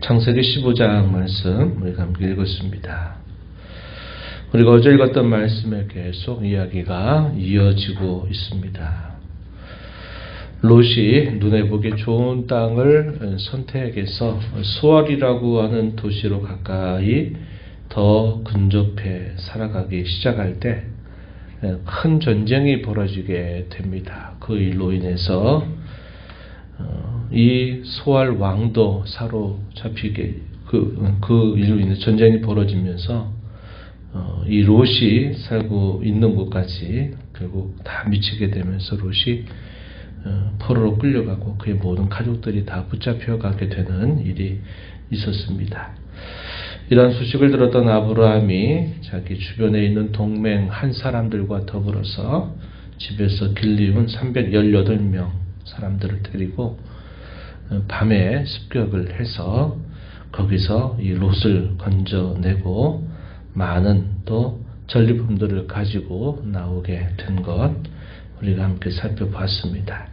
창세기 15장 말씀 우리가 함께 읽었습니다. 우리가 어제 읽었던 말씀에 계속 이야기가 이어지고 있습니다. 롯이 눈에 보기 좋은 땅을 선택해서 소알이라고 하는 도시로 가까이 더 근접해 살아가기 시작할 때 큰 전쟁이 벌어지게 됩니다. 그 일로 인해서 이 소알 왕도 사로잡히게 그 일로 인해 전쟁이 벌어지면서 이 롯이 살고 있는 곳까지 결국 다 미치게 되면서 롯이 포로로 끌려가고 그의 모든 가족들이 다 붙잡혀가게 되는 일이 있었습니다. 이러한 소식을 들었던 아브라함이 자기 주변에 있는 동맹 한 사람들과 더불어서 집에서 길리운 318명 사람들을 데리고 밤에 습격을 해서 거기서 이 롯을 건져내고 많은 또 전리품들을 가지고 나오게 된 것 우리가 함께 살펴봤습니다.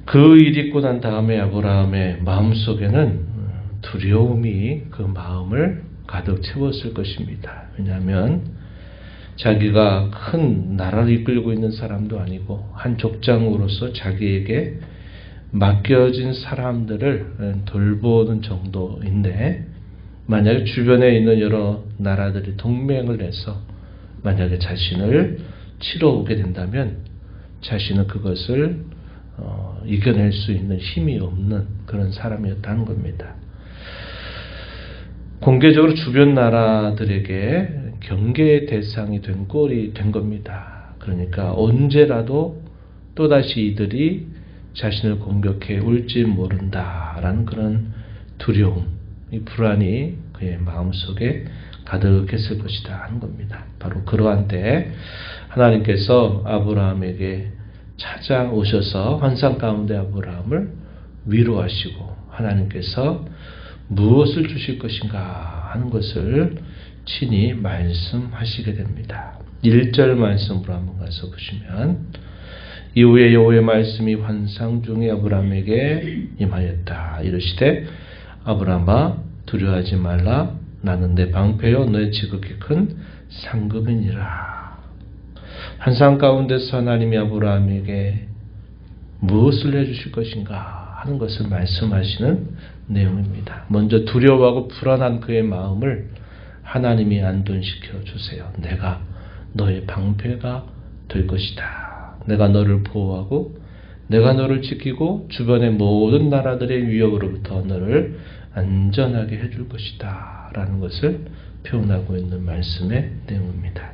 그 일이 있고 난 다음에 아브라함의 마음속에는 두려움이 그 마음을 가득 채웠을 것입니다. 왜냐하면 자기가 큰 나라를 이끌고 있는 사람도 아니고 한 족장으로서 자기에게 맡겨진 사람들을 돌보는 정도인데 만약에 주변에 있는 여러 나라들이 동맹을 해서 만약에 자신을 치러 오게 된다면 자신은 그것을 이겨낼 수 있는 힘이 없는 그런 사람이었다는 겁니다. 공개적으로 주변 나라들에게 경계의 대상이 된 꼴이 된 겁니다. 그러니까 언제라도 또다시 이들이 자신을 공격해 올지 모른다라는 그런 두려움, 이 불안이 그의 마음속에 가득했을 것이다 하는 겁니다. 바로 그러한 때 하나님께서 아브라함에게 찾아오셔서 환상 가운데 아브라함을 위로하시고 하나님께서 무엇을 주실 것인가 하는 것을 친히 말씀하시게 됩니다. 1절 말씀으로 한번 가서 보시면 이후에 여호와의 말씀이 환상 중에 아브라함에게 임하였다. 이르시되 아브라함아 두려워하지 말라. 나는 내 방패요 너의 지극히 큰 상급이니라. 환상 가운데서 하나님이 아브라함에게 무엇을 해주실 것인가 하는 것을 말씀하시는 내용입니다. 먼저 두려워하고 불안한 그의 마음을 하나님이 안돈시켜 주세요. 내가 너의 방패가 될 것이다. 내가 너를 보호하고 내가 너를 지키고 주변의 모든 나라들의 위협으로부터 너를 안전하게 해줄 것이다 라는 것을 표현하고 있는 말씀의 내용입니다.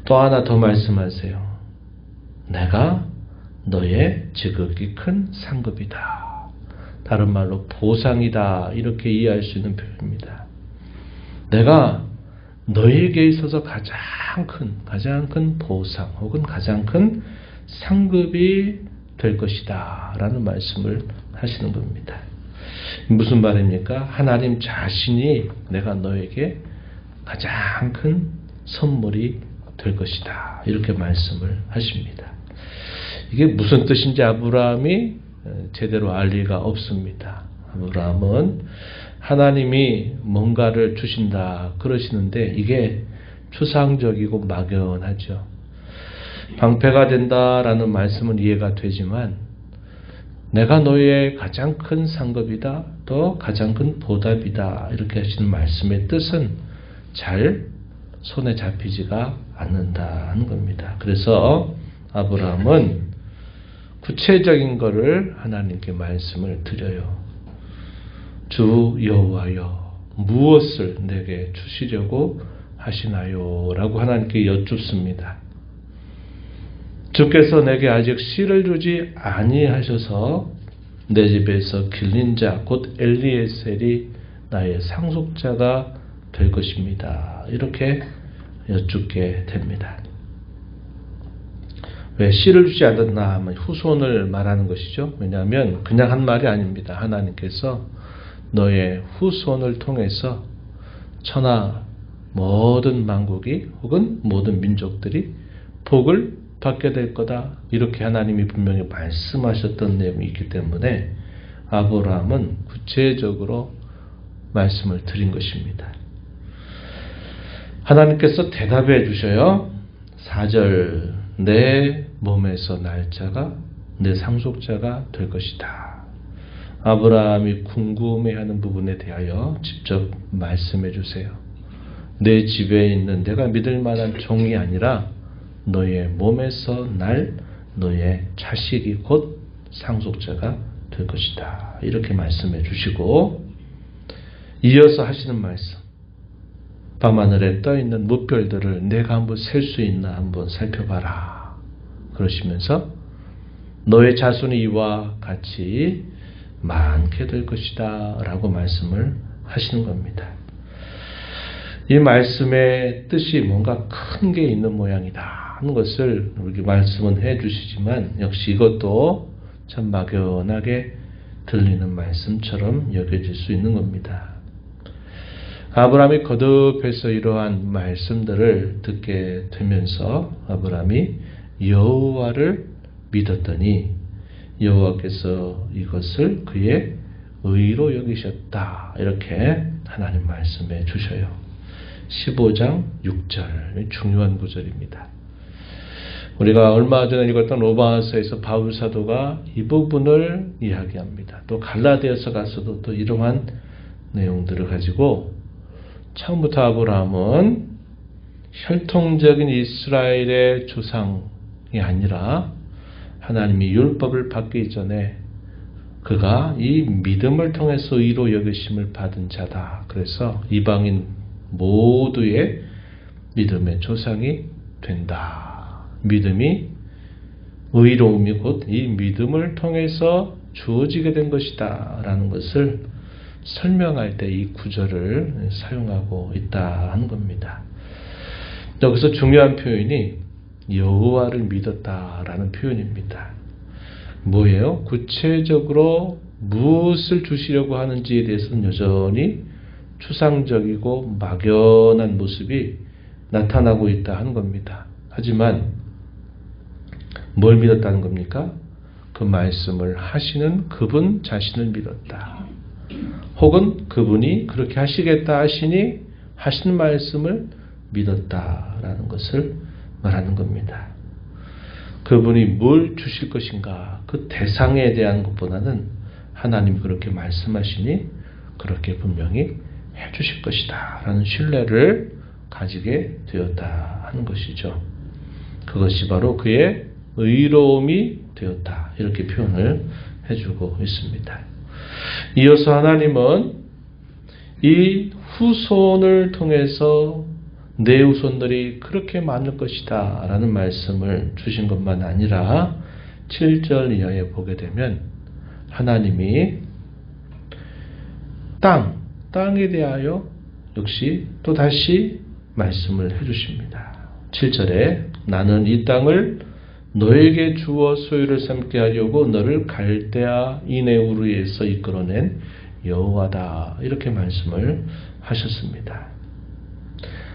또 하나 더 말씀하세요. 내가 너의 지극히 큰 상급이다. 다른 말로 보상이다 이렇게 이해할 수 있는 표현입니다. 내가 너에게 있어서 가장 큰 보상 혹은 가장 큰 상급이 될 것이다 라는 말씀을 하시는 겁니다. 무슨 말입니까? 하나님 자신이 내가 너에게 가장 큰 선물이 될 것이다 이렇게 말씀을 하십니다. 이게 무슨 뜻인지 아브라함이 제대로 알 리가 없습니다. 아브라함은 하나님이 뭔가를 주신다 그러시는데 이게 추상적이고 막연하죠. 방패가 된다라는 말씀은 이해가 되지만 내가 너의 가장 큰 상급이다 또 가장 큰 보답이다 이렇게 하시는 말씀의 뜻은 잘 손에 잡히지가 않는다는 겁니다. 그래서 아브라함은 구체적인 것을 하나님께 말씀을 드려요. 주 여호와여 무엇을 내게 주시려고 하시나요? 라고 하나님께 여쭙습니다. 주께서 내게 아직 씨를 주지 아니하셔서 내 집에서 길린 자 곧 엘리에셀이 나의 상속자가 될 것입니다. 이렇게 여쭙게 됩니다. 왜 씨를 주지 않았나 하면 후손을 말하는 것이죠. 왜냐하면 그냥 한 말이 아닙니다. 하나님께서 너의 후손을 통해서 천하 모든 만국이 혹은 모든 민족들이 복을 받게 될 거다. 이렇게 하나님이 분명히 말씀하셨던 내용이 있기 때문에 아브라함은 구체적으로 말씀을 드린 것입니다. 하나님께서 대답해 주셔요. 4절 내 몸에서 날 자가 내 상속자가 될 것이다. 아브라함이 궁금해하는 부분에 대하여 직접 말씀해 주세요. 내 집에 있는 내가 믿을 만한 종이 아니라 너의 몸에서 날 너의 자식이 곧 상속자가 될 것이다. 이렇게 말씀해 주시고 이어서 하시는 말씀. 밤하늘에 떠있는 무별들을 내가 한번 셀 수 있나 한번 살펴봐라. 그러시면서 너의 자손이 이와 같이 많게 될 것이다 라고 말씀을 하시는 겁니다. 이 말씀의 뜻이 뭔가 큰 게 있는 모양이다 하는 것을 이렇게 말씀은 해 주시지만 역시 이것도 참 막연하게 들리는 말씀처럼 여겨질 수 있는 겁니다. 아브라함이 거듭해서 이러한 말씀들을 듣게 되면서 아브라함이 여호와를 믿었더니 여호와께서 이것을 그의 의로 여기셨다. 이렇게 하나님 말씀해 주셔요. 15장 6절 중요한 구절입니다. 우리가 얼마 전에 읽었던 로마서에서 바울 사도가 이 부분을 이야기합니다. 또 갈라디아서 가서도 또 이러한 내용들을 가지고 처음부터 아브라함은 혈통적인 이스라엘의 조상이 아니라 하나님이 율법을 받기 전에 그가 이 믿음을 통해서 의로 여기심을 받은 자다. 그래서 이방인 모두의 믿음의 조상이 된다. 믿음이 의로움이 곧 이 믿음을 통해서 주어지게 된 것이다 라는 것을 설명할 때 이 구절을 사용하고 있다 하는 겁니다. 여기서 중요한 표현이 여호와를 믿었다라는 표현입니다. 뭐예요? 구체적으로 무엇을 주시려고 하는지에 대해서는 여전히 추상적이고 막연한 모습이 나타나고 있다 하는 겁니다. 하지만 뭘 믿었다는 겁니까? 그 말씀을 하시는 그분 자신을 믿었다. 혹은 그분이 그렇게 하시겠다 하시니 하신 말씀을 믿었다라는 것을 말하는 겁니다. 그분이 뭘 주실 것인가 그 대상에 대한 것보다는 하나님이 그렇게 말씀하시니 그렇게 분명히 해주실 것이다 라는 신뢰를 가지게 되었다 하는 것이죠. 그것이 바로 그의 의로움이 되었다 이렇게 표현을 해주고 있습니다. 이어서 하나님은 이 후손을 통해서 내 후손들이 그렇게 많을 것이다 라는 말씀을 주신 것만 아니라 7절 이하에 보게 되면 하나님이 땅에 대하여 역시 또 다시 말씀을 해주십니다. 7절에 나는 이 땅을 너에게 주어 소유를 삼게 하려고 너를 갈대아 인의 우르에서 이끌어낸 여호와다 이렇게 말씀을 하셨습니다.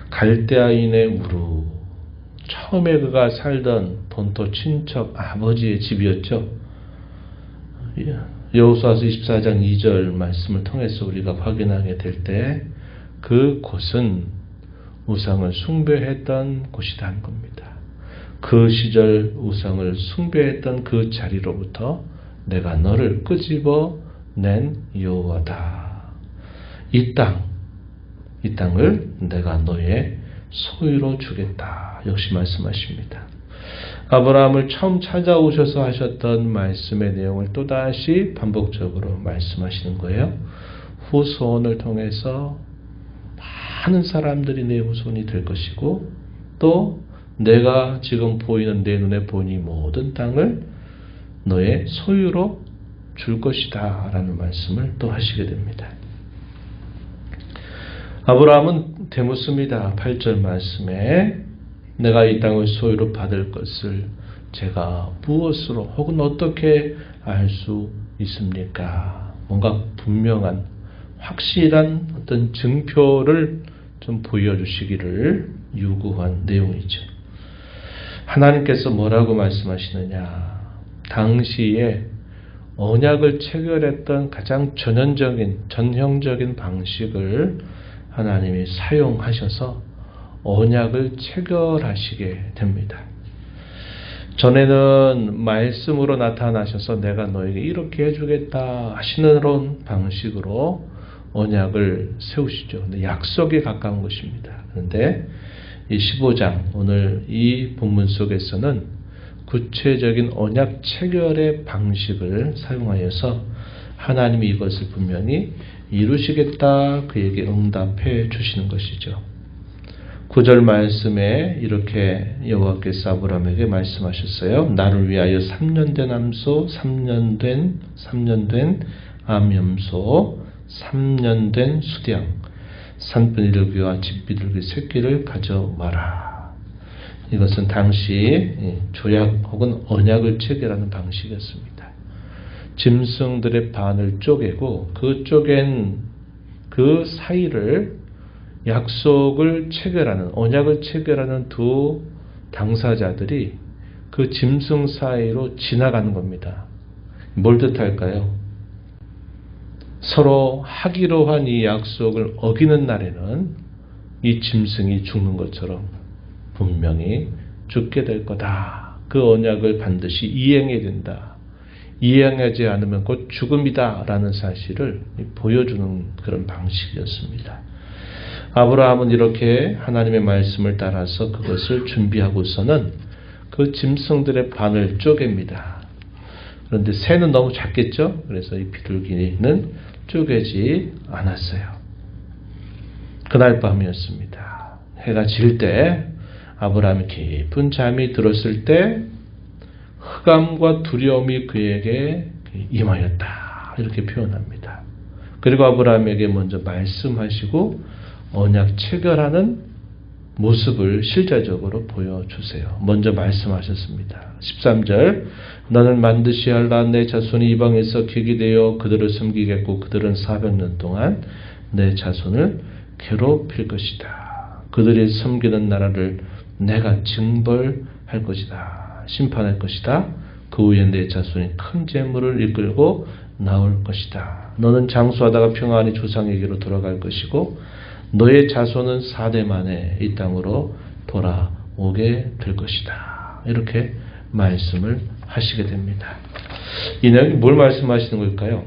갈대아인의 우르 처음에 그가 살던 본토 친척 아버지의 집이었죠. 여호수아서 24장 2절 말씀을 통해서 우리가 확인하게 될 때 그 곳은 우상을 숭배했던 곳이다 한 겁니다. 그 시절 우상을 숭배했던 그 자리로부터 내가 너를 끄집어 낸 여호와다. 이 땅을 내가 너의 소유로 주겠다. 역시 말씀하십니다. 아브라함을 처음 찾아오셔서 하셨던 말씀의 내용을 또다시 반복적으로 말씀하시는 거예요. 후손을 통해서 많은 사람들이 내 후손이 될 것이고 또 내가 지금 보이는 내 눈에 보니 모든 땅을 너의 소유로 줄 것이다 라는 말씀을 또 하시게 됩니다. 아브라함은 대묻습니다. 8절 말씀에 내가 이 땅을 소유로 받을 것을 제가 무엇으로 혹은 어떻게 알 수 있습니까? 뭔가 분명한 확실한 어떤 증표를 좀 보여주시기를 요구한 내용이죠. 하나님께서 뭐라고 말씀하시느냐? 당시에 언약을 체결했던 가장 전형적인 방식을 하나님이 사용하셔서 언약을 체결하시게 됩니다. 전에는 말씀으로 나타나셔서 내가 너에게 이렇게 해주겠다 하시는 방식으로 언약을 세우시죠. 근데 약속에 가까운 것입니다. 그런데 이 15장 오늘 이 본문 속에서는 구체적인 언약 체결의 방식을 사용하여서 하나님이 이것을 분명히 이루시겠다 그에게 응답해 주시는 것이죠. 9절 말씀에 이렇게 여호와께서 아브라함에게 말씀하셨어요. 나를 위하여 3년 된 암소, 3년 된 암염소, 3년 된 수양, 산비둘기와 집비둘기 새끼를 가져와라. 이것은 당시 조약 혹은 언약을 체결하는 방식이었습니다. 짐승들의 반을 쪼개고 그 쪼갠 그 사이를 약속을 체결하는 언약을 체결하는 두 당사자들이 그 짐승 사이로 지나가는 겁니다. 뭘 뜻할까요? 서로 하기로 한 이 약속을 어기는 날에는 이 짐승이 죽는 것처럼 분명히 죽게 될 거다. 그 언약을 반드시 이행해야 된다. 이행하지 않으면 곧 죽음이다 라는 사실을 보여주는 그런 방식이었습니다. 아브라함은 이렇게 하나님의 말씀을 따라서 그것을 준비하고서는 그 짐승들의 반을 쪼갭니다. 그런데 새는 너무 작겠죠? 그래서 이 비둘기는 쪼개지 않았어요. 그날 밤이었습니다. 해가 질 때 아브라함이 깊은 잠이 들었을 때 흑암과 두려움이 그에게 임하였다. 이렇게 표현합니다. 그리고 아브라함에게 먼저 말씀하시고 언약 체결하는 모습을 실제적으로 보여주세요. 먼저 말씀하셨습니다. 13절 너는 반드시 알라 내 자손이 이방에서 객이 되어 그들을 섬기겠고 그들은 400년 동안 내 자손을 괴롭힐 것이다. 그들이 섬기는 나라를 내가 징벌할 것이다. 심판할 것이다. 그 후에 내 자손이 큰 재물을 이끌고 나올 것이다. 너는 장수하다가 평안히 조상에게로 돌아갈 것이고 너의 자손은 4대 만에 이 땅으로 돌아오게 될 것이다. 이렇게 말씀을 하시게 됩니다. 이 내용이 뭘 말씀하시는 걸까요?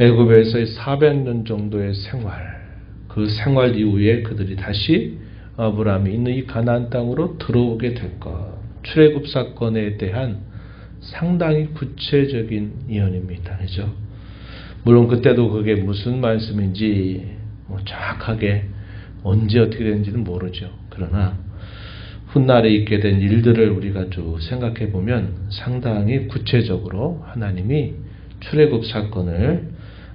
애굽에서의 400년 정도의 생활, 그 생활 이후에 그들이 다시 아브라함이 있는 이 가나안 땅으로 들어오게 될 것. 출애굽 사건에 대한 상당히 구체적인 예언입니다. 그죠? 물론 그때도 그게 무슨 말씀인지 정확하게 언제 어떻게 되는지는 모르죠. 그러나 훗날에 있게 된 일들을 우리가 쭉 생각해 보면 상당히 구체적으로 하나님이 출애굽 사건을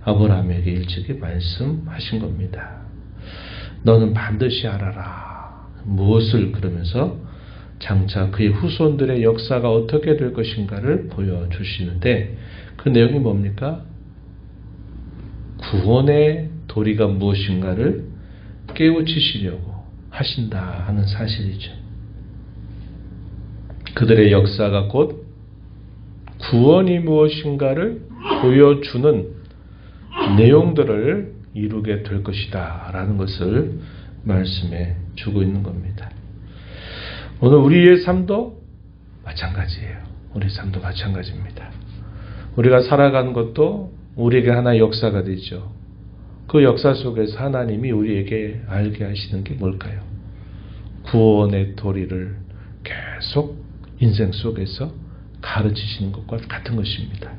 아브라함에게 일찍이 말씀하신 겁니다. 너는 반드시 알아라. 무엇을 그러면서 장차 그의 후손들의 역사가 어떻게 될 것인가를 보여주시는데 그 내용이 뭡니까? 구원의 도리가 무엇인가를 깨우치시려고 하신다 하는 사실이죠. 그들의 역사가 곧 구원이 무엇인가를 보여주는 내용들을 이루게 될 것이다 라는 것을 말씀해 주고 있는 겁니다. 오늘 우리의 삶도 마찬가지예요. 우리 삶도 마찬가지입니다. 우리가 살아가는 것도 우리에게 하나의 역사가 되죠. 그 역사 속에서 하나님이 우리에게 알게 하시는 게 뭘까요? 구원의 도리를 계속 인생 속에서 가르치시는 것과 같은 것입니다.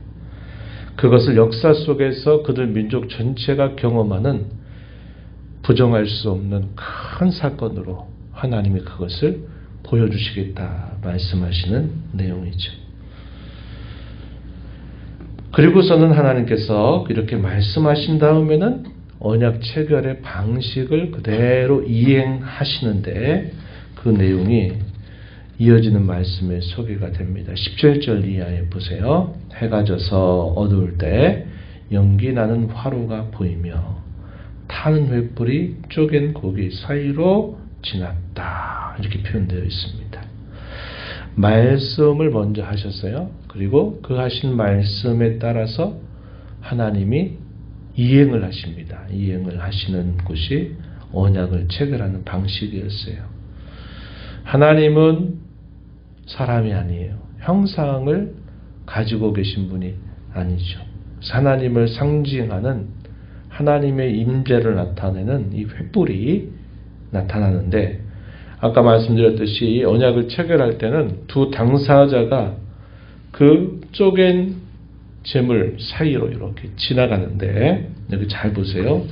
그것을 역사 속에서 그들 민족 전체가 경험하는 부정할 수 없는 큰 사건으로 하나님이 그것을 보여주시겠다 말씀하시는 내용이죠. 그리고서는 하나님께서 이렇게 말씀하신 다음에는 언약 체결의 방식을 그대로 이행하시는데 그 내용이 이어지는 말씀의 소개가 됩니다. 17절 이하에 보세요. 해가 져서 어두울 때 연기 나는 화로가 보이며 타는 횃불이 쪼갠 고기 사이로 지났다. 이렇게 표현되어 있습니다. 말씀을 먼저 하셨어요. 그리고 그 하신 말씀에 따라서 하나님이 이행을 하십니다. 이행을 하시는 것이 언약을 체결하는 방식이었어요. 하나님은 사람이 아니에요. 형상을 가지고 계신 분이 아니죠. 하나님을 상징하는 하나님의 임재를 나타내는 이 횃불이 나타나는데, 아까 말씀드렸듯이 언약을 체결할 때는 두 당사자가 그 쪼갠 재물 사이로 이렇게 지나가는데, 여기 잘 보세요.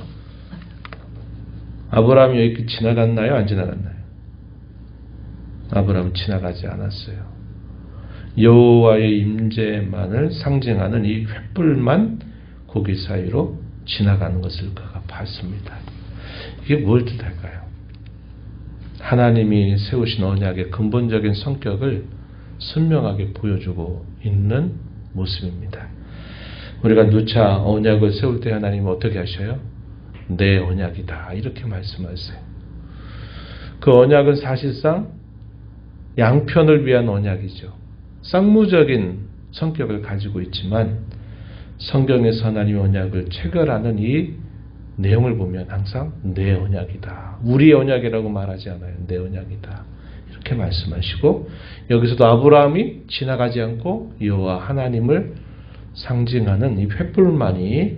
아브라함이 여기 지나갔나요? 안 지나갔나요? 아브라함은 지나가지 않았어요. 여호와의 임재만을 상징하는 이 횃불만 고기 사이로 지나가는 것을 그가 봤습니다. 이게 뭘 뜻할까요? 하나님이 세우신 언약의 근본적인 성격을 선명하게 보여주고 있는 모습입니다. 우리가 누차 언약을 세울 때 하나님은 어떻게 하셔요? 내 언약이다, 이렇게 말씀하세요. 그 언약은 사실상 양편을 위한 언약이죠. 쌍무적인 성격을 가지고 있지만 성경에서 하나님의 언약을 체결하는 이 내용을 보면 항상 내 언약이다, 우리의 언약이라고 말하지 않아요. 내 언약이다, 이렇게 말씀하시고, 여기서도 아브라함이 지나가지 않고 여호와 하나님을 상징하는 이 횃불만이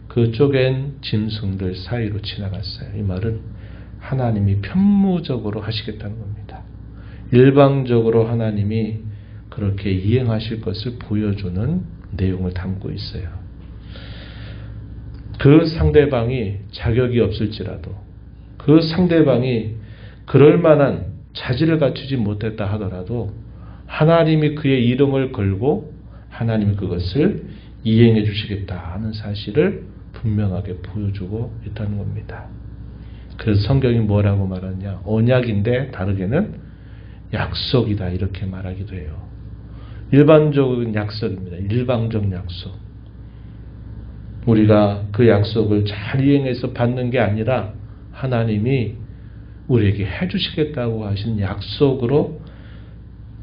그 쪼갠 짐승들 사이로 지나갔어요. 이 말은 하나님이 편무적으로 하시겠다는 겁니다. 일방적으로 하나님이 그렇게 이행하실 것을 보여주는 내용을 담고 있어요. 그 상대방이 자격이 없을지라도, 그 상대방이 그럴 만한 자질을 갖추지 못했다 하더라도 하나님이 그의 이름을 걸고 하나님이 그것을 이행해 주시겠다 하는 사실을 분명하게 보여주고 있다는 겁니다. 그래서 성경이 뭐라고 말하냐? 언약인데 다르게는 약속이다, 이렇게 말하기도 해요. 일반적인 약속입니다. 일방적 약속. 우리가 그 약속을 잘 이행해서 받는 게 아니라 하나님이 우리에게 해주시겠다고 하신 약속으로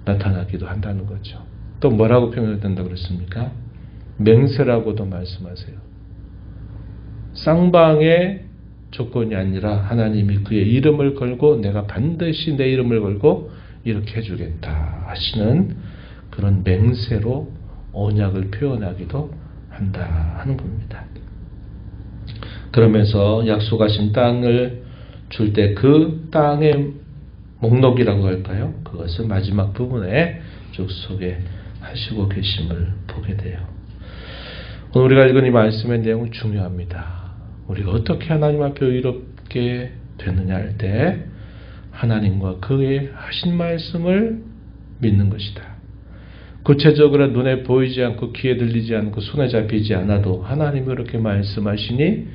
나타나기도 한다는 거죠. 또 뭐라고 표현된다고 그랬습니까? 맹세라고도 말씀하세요. 쌍방의 조건이 아니라 하나님이 그의 이름을 걸고 내가 반드시 내 이름을 걸고 이렇게 해주겠다 하시는 그런 맹세로 언약을 표현하기도 한다 하는 겁니다. 그러면서 약속하신 땅을 줄 때 그 땅의 목록이라고 할까요? 그것을 마지막 부분에 쭉 소개하시고 계심을 보게 돼요. 오늘 우리가 읽은 이 말씀의 내용은 중요합니다. 우리가 어떻게 하나님 앞에 의롭게 됐느냐 할 때 하나님과 그의 하신 말씀을 믿는 것이다. 구체적으로 눈에 보이지 않고 귀에 들리지 않고 손에 잡히지 않아도 하나님이 그렇게 말씀하시니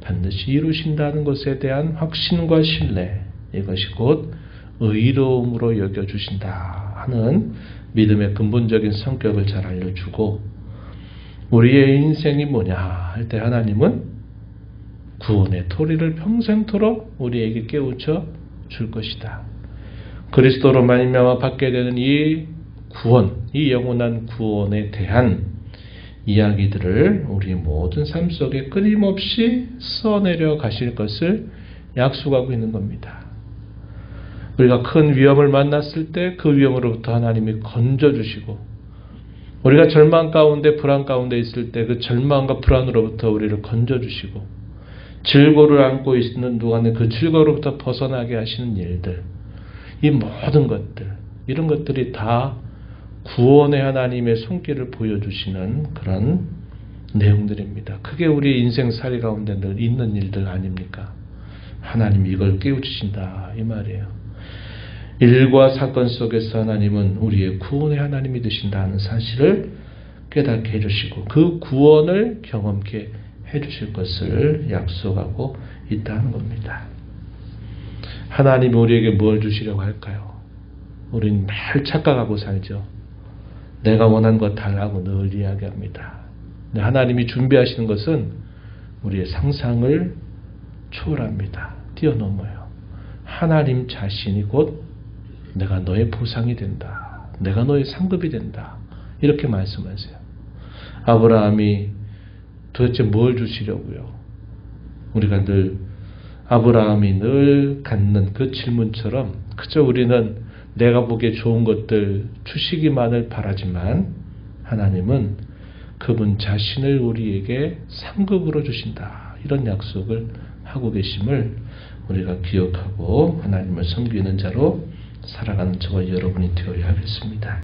반드시 이루신다는 것에 대한 확신과 신뢰, 이것이 곧 의로움으로 여겨주신다 하는 믿음의 근본적인 성격을 잘 알려주고, 우리의 인생이 뭐냐 할 때 하나님은 구원의 토리를 평생토록 우리에게 깨우쳐 줄 것이다. 그리스도로 말미암아 받게 되는 이 구원, 이 영원한 구원에 대한 이야기들을 우리 모든 삶 속에 끊임없이 써내려 가실 것을 약속하고 있는 겁니다. 우리가 큰 위험을 만났을 때 그 위험으로부터 하나님이 건져주시고, 우리가 절망 가운데 불안 가운데 있을 때 그 절망과 불안으로부터 우리를 건져주시고, 질고를 안고 있는 동안에 그 질고로부터 벗어나게 하시는 일들, 이 모든 것들, 이런 것들이 다 구원의 하나님의 손길을 보여주시는 그런 내용들입니다. 크게 우리 인생살이 가운데 늘 있는 일들 아닙니까? 하나님이 이걸 깨우치신다 이 말이에요. 일과 사건 속에서 하나님은 우리의 구원의 하나님이 되신다는 사실을 깨닫게 해주시고 그 구원을 경험케 해주실 것을 약속하고 있다는 겁니다. 하나님이 우리에게 뭘 주시려고 할까요? 우리는 늘 착각하고 살죠. 내가 원하는 것 달라고 늘 이야기합니다. 근데 하나님이 준비하시는 것은 우리의 상상을 초월합니다. 뛰어넘어요. 하나님 자신이 곧 내가 너의 보상이 된다. 내가 너의 상급이 된다. 이렇게 말씀하세요. 아브라함이 도대체 뭘 주시려고요? 우리가 늘 아브라함이 늘 갖는 그 질문처럼 그저 우리는 내가 보기에 좋은 것들 주시기만을 바라지만 하나님은 그분 자신을 우리에게 상급으로 주신다. 이런 약속을 하고 계심을 우리가 기억하고 하나님을 섬기는 자로 살아가는 저와 여러분이 되어야 하겠습니다.